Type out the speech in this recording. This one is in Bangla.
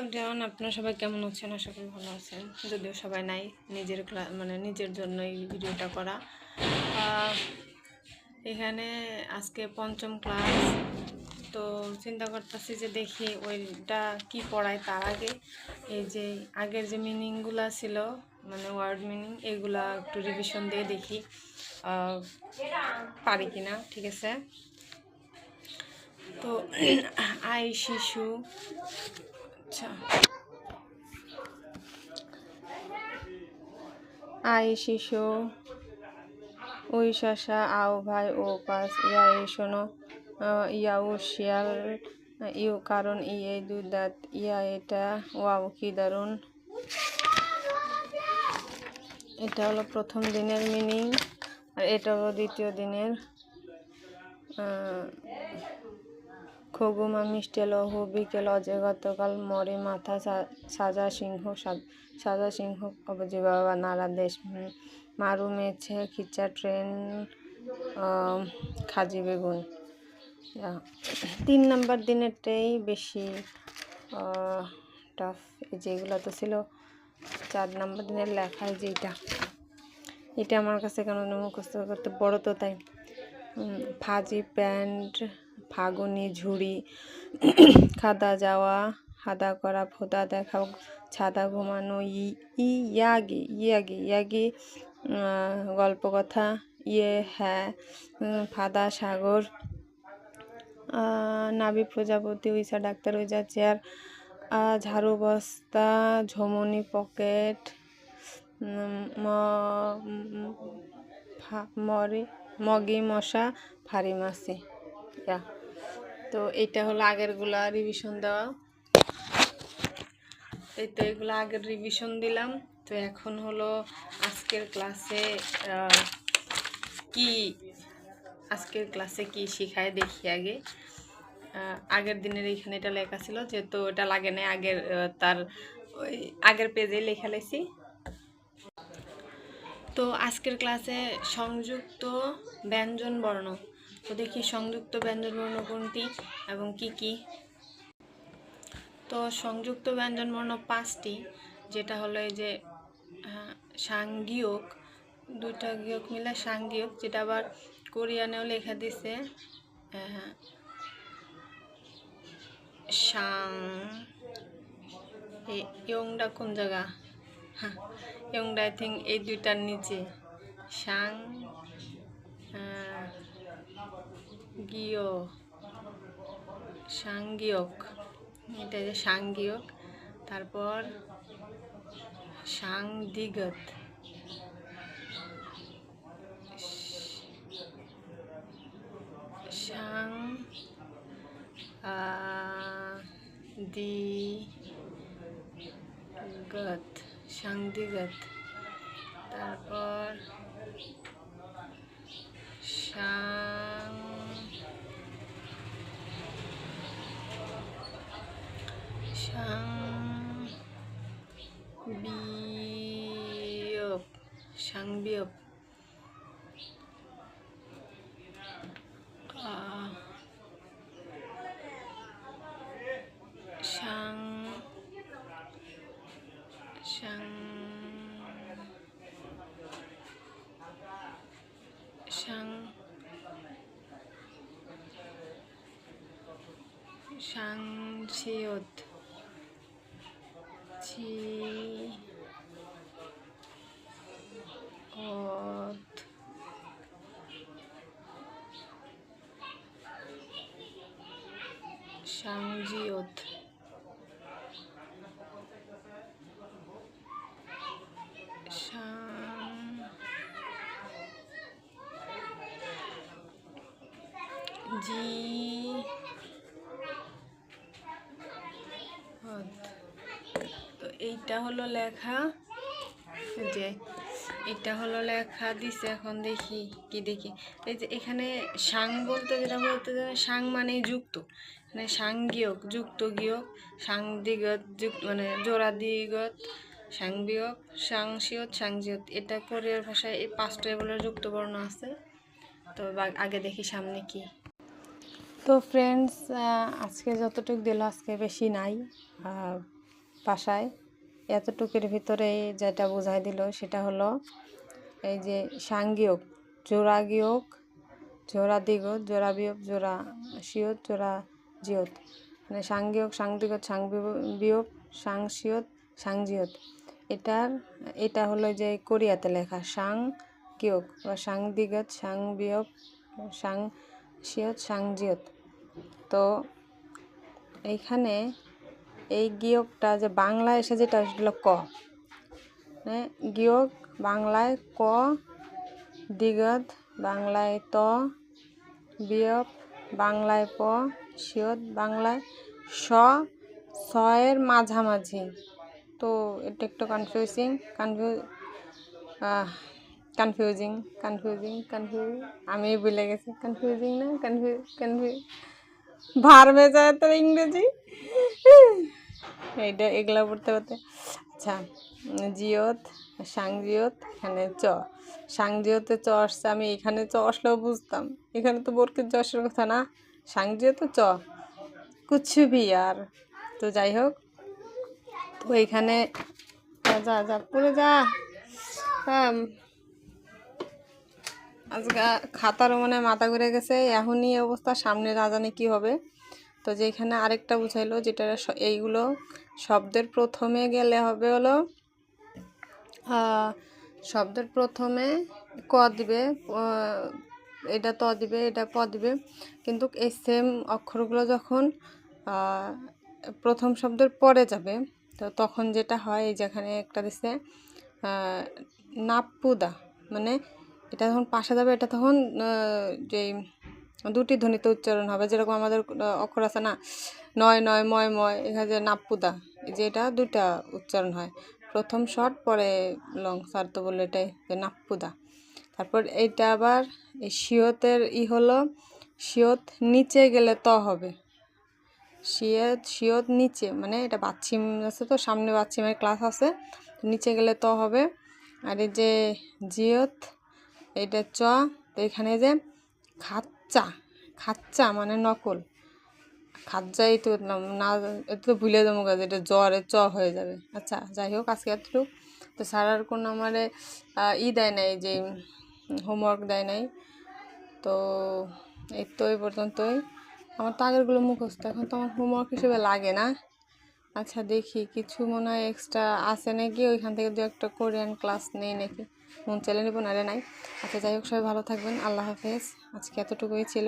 লকডাউন আপনারা সবাই কেমন আছেন? আশা করি ভালো আছেন। যদিও সবাই নাই, নিজের মানে নিজের জন্যই ভিডিওটা করা। এখানে আজকে পঞ্চম ক্লাস, তো চিন্তা করতেছি যে দেখি ওইটা কি পড়ায় তার আগে এই যে আগের যে মিনিংগুলা ছিল, মানে ওয়ার্ড মিনিং, এগুলা একটু রিভিশন দিয়ে দেখি পারি কিনা। ঠিক আছে, তো আই শিশু, আচ্ছা, আই শিশু, উই শশা, আও ভাই, ও পাস, ইয়া এই শোনো, ইয়াও শিয়াল, ইউ কারণ, ই এই দুই দাঁত, ইয়া এটা, ওয়াও কি দারুণ। এটা হলো প্রথম দিনের মিনিং, আর এটা হলো দ্বিতীয় দিনের। খগুমা মিষ্টি লহু, বিকেল অজে গতকাল মরে মাথা, সাজা সিংহ অবজি বাবা নারা দেশ, মারু মেছে খিচা ট্রেন, খাজি বেগুন। 3 নম্বর দিনেরটাই বেশি টাফ। যেগুলো তো ছিল 4 নম্বর দিনের লেখায়, যেটা এটা আমার কাছে কেন মুখস্থ করতে বড়, তো তাই। ফাজি প্যান্ট, ফাগুনি ঝুড়ি, খাদা যাওয়া, হাদা করা, ফোদা দেখা, ছাদা ঘুমানো, ইয়াগি ইয়াগি ইয়াগি গল্প কথা, ইয়ে হ্যাঁ, ফাদা সাগর, নাবি প্রজাপতি, উইসা ডাক্তার, উইজা চেয়ার, ঝাড়ু বস্তা, ঝমনি পকেট, মগি মশা, ফারি মাসি। তো এইটা হলো আগেরগুলা রিভিশন দেওয়া। এই তো এগুলো আগের রিভিশন দিলাম। তো এখন হলো আজকের ক্লাসে কি শিখায় দেখি আগে। আগের দিনের এইখানে এটা লেখা ছিল, যেহেতু এটা লাগে না, ওই আগের পেজে লেখা লেছি। তো আজকের ক্লাসে সংযুক্ত ব্যঞ্জন বর্ণ। তো দেখি সংযুক্ত ব্যঞ্জন বর্ণ কোনটি এবং কি কি। তো সংযুক্ত ব্যঞ্জন বর্ণ 5টি, যেটা হলো এই যে সাংগিয়ক, 2টা গিয়ক মিলে সাংগিয়ক, যেটা আবার কোরিয়ানেও লেখা দিছে সাং। ইয়ংটা কোন জায়গা? ইয়ংটা আই থিঙ্ক এই 2টার নিচে। সাং সাংগিয়ক, এটা যে সাংগিয়ক। তারপর সাংদিগত, সাংদিগত। তারপর সাংবিয়ক, সাংশিয়ত, সাংজিয়ত, তো এইটা হলো লেখা, যে এটা হলো লেখা দিছে। এখন দেখি কি দেখি। এই যে এখানে সাং বলতে যেটা বলতে সাং মানে যুক্ত, মানে সাংগিয়ক, যুক্ত গিয়ক, সাংদিগত, মানে জোড়া দিগত, সাংবিয়ক, সাংশিয়ত, সাংজিয়ত। এটা কোরিয়ার ভাষায় এই 5টা এগুলোর যুক্ত বর্ণ আছে। তো আগে দেখি সামনে কি। তো ফ্রেন্ডস, আজকে যতটুকু দিল, আজকে বেশি নাই, ভাষায়। এতটুকুর ভিতরে যেটা বোঝাই দিল সেটা হলো এই যে সাংগিয়ক, জোড়া গিয়ক, জোড়া দিগত, জোড়া বিয়োগ, জোড়া সিয়ত, জোড়া জিয়ত, মানে সাংগিয়ক, সাংদিগত, বিয়োগ, সাংসিয়ত, সাংজিয়ত। এটা হলো যে কোরিয়াতে লেখা সাং গিয়ক বা সাংদিগত, সাংবিয়োগ, সাংসিয়ত, সাংজিয়ত। তো এইখানে এই গিয়কটা যে বাংলায় এসে যেটা হলো ক, মানে গিয়ক বাংলায় ক, দিগত বাংলায় ত, বিয়োগ বাংলায় প, সিয়ত বাংলায় স, এর মাঝামাঝি। তো এটা একটু কনফিউজিং আমি ভুলে গেছি। কনফিউজিং না ভার্বে যায় তো ইংরেজি, এগুলা পড়তে পড়তে। আচ্ছা, জিয়ত, সাংজিয়ত, এখানে চ, সাংজিয়তে চ আসছে। আমি এখানে চ আসলেও বুঝতাম, এখানে তো বরকির চ আসার কথা না, সাংজিয়তে চ কুচ্ছু ভি আর। তো যাই হোক, তো এখানে যা পড়ে যা। আজকে খাতারও মনে মাথা ঘুরে গেছে, এখনই অবস্থা, সামনে না জানি কী হবে। তো যেখানে আরেকটা বুঝাইলো, যেটা এইগুলো শব্দের প্রথমে গেলে হবে হলো শব্দের প্রথমে ক দিবে, এটা ত দিবে, এটা প দিবে, কিন্তু এই সেম অক্ষরগুলো যখন প্রথম শব্দের পরে যাবে, তো তখন যেটা হয়, এই যেখানে একটা দিছে নাপ্পুদা, মানে এটা যখন পাশে যাবে, এটা তখন যেই দুটি ধ্বনিতে উচ্চারণ হবে, যেরকম আমাদের অক্ষর আছে না, নয় নয়, ময় ময়, এখানে যে নাপ্পুদা, যে এটা দুটা উচ্চারণ হয়, প্রথম শর্ট পরে লং সার, তো বললো এটাই যে নাপ্পুদা। তারপর এইটা আবার এই সিয়তের হলো, সিয়ত নিচে গেলে ত হবে, সিয়ত নিচে, মানে এটা বাচ্চিম আছে, তো সামনে বাচ্চিমের ক্লাস আছে, নিচে গেলে ত হবে। আর এই যে জিয়ত, এটা চ, তো এখানে যে খাচ্চা মানে নকল, খাজ্জাই তো না, এত তো ভুলে যাবো কাজ, এটা জ্বরে চ হয়ে যাবে। আচ্ছা, যাই হোক, আজকে এতটুকু। তো স্যার আর কোনো আমারে দেয় নাই, যে হোমওয়ার্ক দেয় নাই। তো এই তো এই পর্যন্তই। আমার তো আগেরগুলো মুখস্থ, এখন তো আমার হোমওয়ার্ক হিসেবে লাগে না। আচ্ছা, দেখি কিছু মনে হয় এক্সট্রা আছে নাকি, ওইখান থেকে দু একটা কোরিয়ান ক্লাস নেই নাকি, মন চাইলে নেব, নারে নাই। আচ্ছা, যাই হোক, সবাই ভালো থাকবেন, আল্লাহ হাফেজ। আজকে এতটুকুই ছিল।